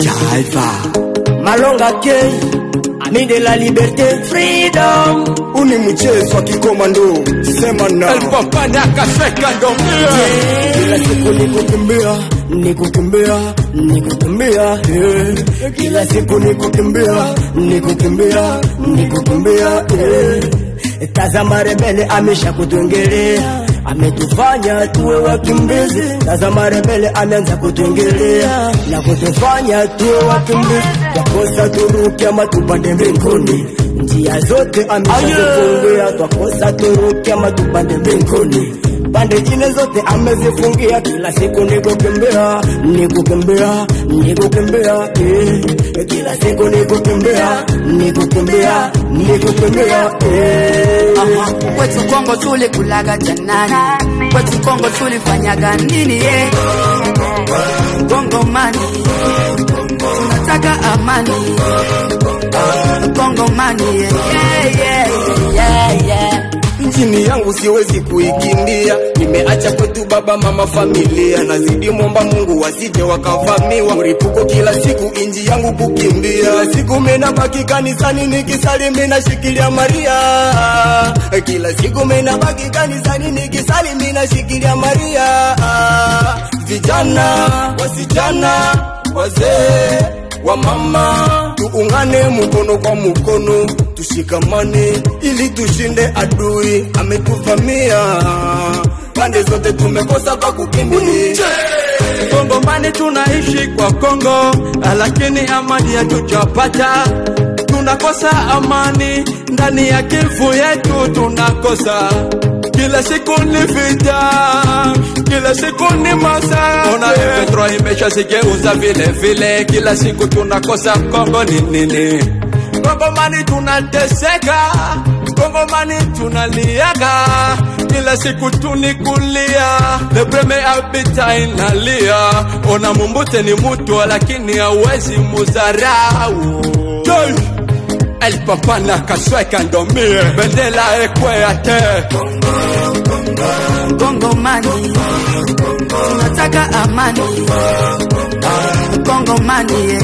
Jaiva Malonga K, ami de la liberté, freedom. Uni mchezo wa kikomando, sema na El papa nakaseka ndomia. Kila siku nikukimbia, nikukimbia, nikukimbia, kila siku nikukimbia, nikukimbia, nikukimbia, Tazama rebele amesha kutuongelea, ametufanya tuwe wakimbizi. Tazama rebele ameanza kutuongelea na kutufanya tuwe wakimbizi. Twakosa turuke ama tupande mbinguni, njia zote ameshazifungia. Twakosa turuke ama tupande mbinguni, pande jine zote amezifungia. Kila siku nikukimbia, nikukimbia, nikukimbia, kila siku nikukimbia, nikukimbia, nikukimbia, Kwetu Kongo tulikulaga janani, kwetu Kongo tulifanyaga nini Kongo mani, tunataka amani. Kongo mani, Nchini yangu siwezi kuikimbia, nimeacha kwetu baba mama familia. Nazidi muomba Mungu wasije wakavamiwa, mripuko kila siku inji yangu kukimbia. Kila siku mena baki kanisani nikisali mina shikilia Maria. Kila siku mena baki kanisani nikisali mina shikilia Maria. Vijana, wasichana, wazee, wa mama, tuungane mkono kwa mkono, tushikamane ili tushinde adui ametuvamia. Pande zote tumekosa pa kukimbia. Kongo mani tunaishi kwa Kongo, lakini amani hatujapata. Tunakosa amani ndani ya Kivu yetu, tunakosa. Kila siku ni vita, kila siku ni masa. Ona M23 imeshazigeuza vile vile. Kila siku tunakosa. Kongo ni nini? Kongo mani tunateseka, Kongo mani tunaliaga. Kila siku tunikulia, le premier habita inalia. Ona Mumbute ni mutu lakini hawezi muzarau. El papa nakaseka ndomie, bendela ekwete. Kongo mani, tunataka amani. Kongo mani,